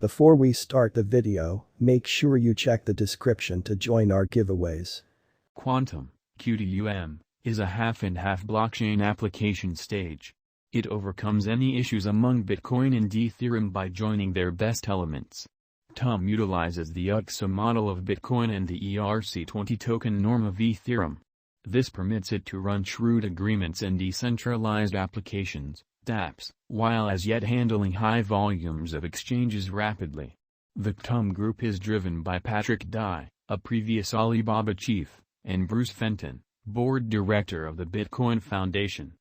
Before we start the video, make sure you check the description to join our giveaways. Qtum, Qtum, is a half-and-half blockchain application stage. It overcomes any issues among Bitcoin and Ethereum by joining their best elements. Qtum utilizes the UTXO model of Bitcoin and the ERC20 token norm of Ethereum. This permits it to run shrewd agreements and decentralized applications, dApps, while as yet handling high volumes of exchanges rapidly. The Qtum group is driven by Patrick Dai, a previous Alibaba chief, and Bruce Fenton, board director of the Bitcoin Foundation.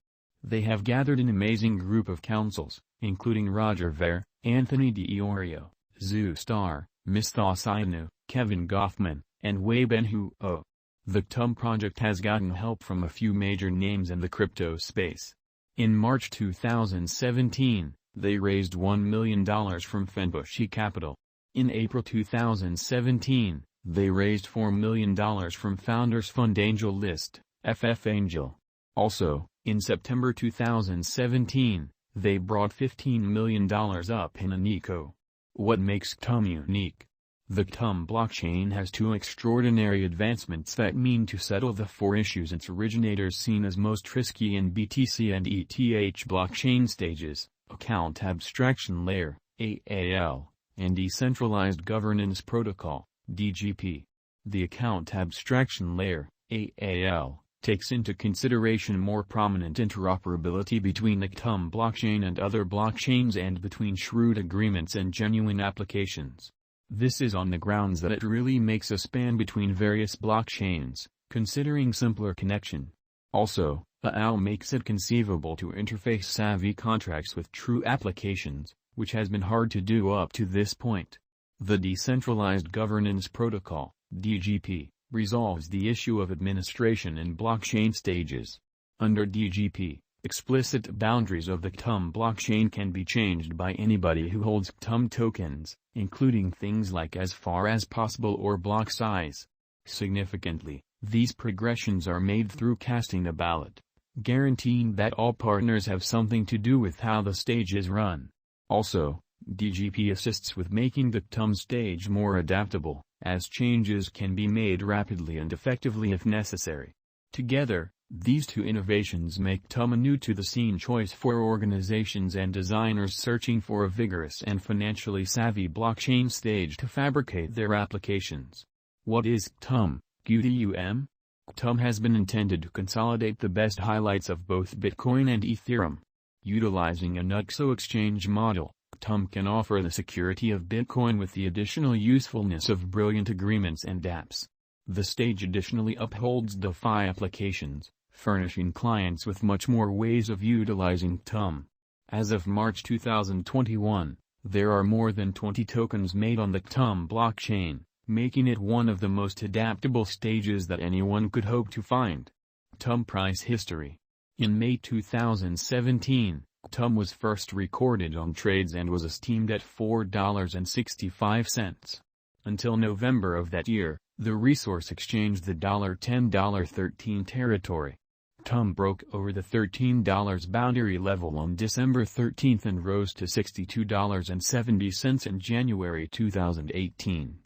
They have gathered an amazing group of counsels, including Roger Ver, Anthony D'Iorio, Zhu Star, Misthos Ainu, Kevin Goffman, and Wei Benhu O. The Qtum project has gotten help from a few major names in the crypto space. In March 2017, they raised $1 million from Fenbushi Capital. In April 2017, they raised $4 million from Founders Fund Angel List, FF Angel. Also, in September 2017, they brought $15 million up in an eco. What makes Qtum unique? The Qtum blockchain has two extraordinary advancements that mean to settle the four issues its originators seen as most risky in BTC and ETH blockchain stages: Account Abstraction Layer, AAL, and Decentralized Governance Protocol, DGP. The Account Abstraction Layer, AAL, takes into consideration more prominent interoperability between the Qtum blockchain and other blockchains and between shrewd agreements and genuine applications. This is on the grounds that it really makes a span between various blockchains, considering simpler connection. Also, AAL makes it conceivable to interface savvy contracts with true applications, which has been hard to do up to this point. The Decentralized Governance Protocol, DGP, resolves the issue of administration in blockchain stages. Under DGP, explicit boundaries of the Qtum blockchain can be changed by anybody who holds Qtum tokens, including things like as far as possible or block size. Significantly, these progressions are made through casting a ballot, guaranteeing that all partners have something to do with how the stage is run. Also, DGP assists with making the Qtum stage more adaptable, as changes can be made rapidly and effectively if necessary. Together, these two innovations make Qtum a new-to-the-scene choice for organizations and designers searching for a vigorous and financially savvy blockchain stage to fabricate their applications. What is Qtum, Qtum? Qtum has been intended to consolidate the best highlights of both Bitcoin and Ethereum. Utilizing a UTXO exchange model, Qtum can offer the security of Bitcoin with the additional usefulness of brilliant agreements and dApps. The stage additionally upholds DeFi applications, furnishing clients with much more ways of utilizing Qtum. As of March 2021, there are more than 20 tokens made on the Qtum blockchain, making it one of the most adaptable stages that anyone could hope to find. Qtum price history. In May 2017, Qtum was first recorded on trades and was esteemed at $4.65. Until November of that year, the resource exchanged the $10-13 territory. Qtum broke over the $13 boundary level on December 13 and rose to $62.70 in January 2018.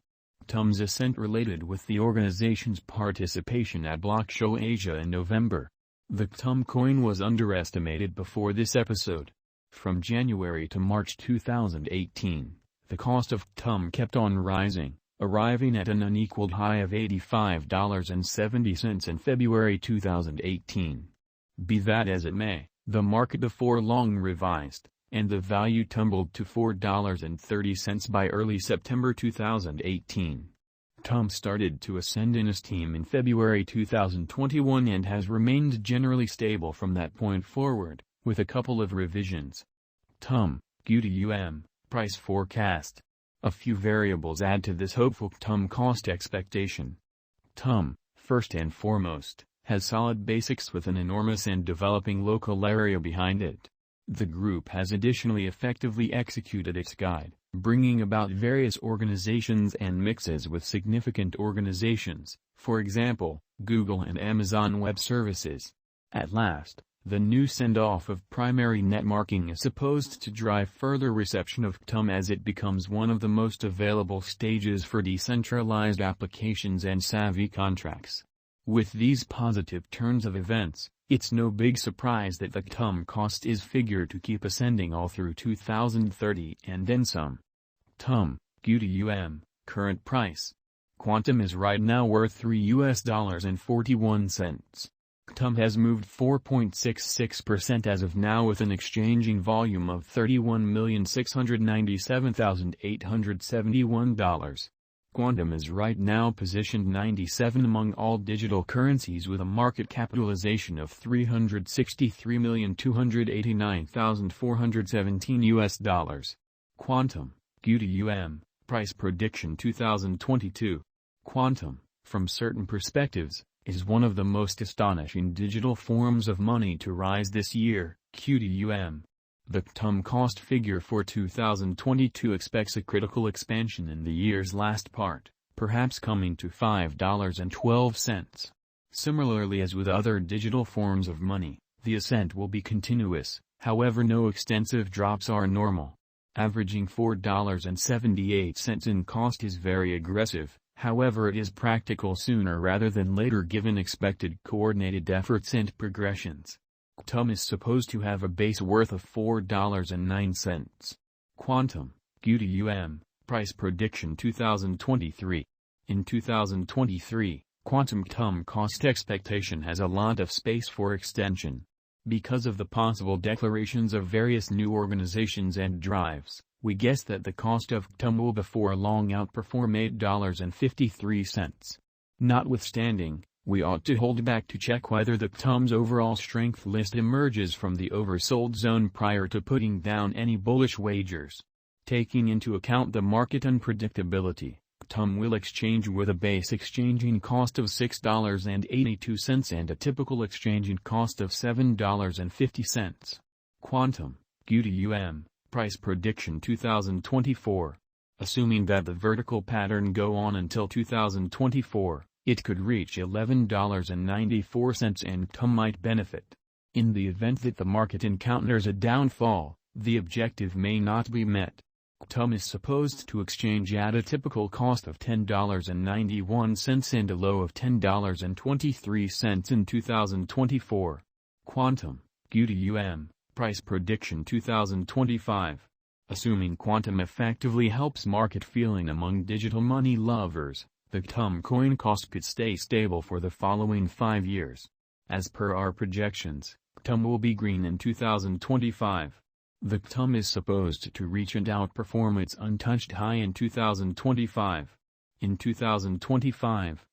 Qtum's ascent related with the organization's participation at Block Show Asia in November. The Qtum coin was underestimated before this episode. From January to March 2018, the cost of Qtum kept on rising, arriving at an unequaled high of $85.70 in February 2018. Be that as it may, the market before long revised, and the value tumbled to $4.30 by early September 2018. Qtum started to ascend in esteem in February 2021 and has remained generally stable from that point forward, with a couple of revisions. Qtum, Qtum, price forecast. A few variables add to this hopeful Qtum cost expectation. Qtum, first and foremost, has solid basics with an enormous and developing local area behind it. The group has additionally effectively executed its guide, bringing about various organizations and mixes with significant organizations, for example, Google and Amazon Web Services. At last, The new send-off of primary netmarking is supposed to drive further reception of Qtum as it becomes one of the most available stages for decentralized applications and savvy contracts. With these positive turns of events, it's no big surprise that the Qtum cost is figured to keep ascending all through 2030 and then some. Qtum, Qtum, current price. Qtum is right now worth $3.41. Qtum has moved 4.66% as of now with an exchanging volume of $31,697,871. Qtum is right now positioned 97 among all digital currencies with a market capitalization of $363,289,417. Qtum, Qtum, price prediction 2022. Qtum, from certain perspectives, is one of the most astonishing digital forms of money to rise this year. Qtum. The Qtum cost figure for 2022 expects a critical expansion in the year's last part, perhaps coming to $5.12. Similarly as with other digital forms of money, the ascent will be continuous, however no extensive drops are normal. Averaging $4.78 in cost is very aggressive. However, it is practical sooner rather than later given expected coordinated efforts and progressions. Qtum is supposed to have a base worth of $4.09. Qtum, Qtum, price prediction 2023. In 2023, Qtum cost expectation has a lot of space for extension. Because of the possible declarations of various new organizations and drives, we guess that the cost of Qtum will before long outperform $8.53. Notwithstanding, we ought to hold back to check whether the Qtum's overall strength list emerges from the oversold zone prior to putting down any bullish wagers. Taking into account the market unpredictability, Qtum will exchange with a base exchanging cost of $6.82 and a typical exchanging cost of $7.50. Qtum, Qtum, price prediction 2024. Assuming that the vertical pattern go on until 2024, it could reach $11.94 and Qtum might benefit. In the event that the market encounters a downfall, the objective may not be met. Qtum is supposed to exchange at a typical cost of $10.91 and a low of $10.23 in 2024. Qtum, Qtum, price prediction 2025. Assuming Qtum effectively helps market feeling among digital money lovers, the Qtum coin cost could stay stable for the following 5 years. As per our projections, Qtum will be green in 2025. The Qtum is supposed to reach and outperform its untouched high in 2025. In 2025,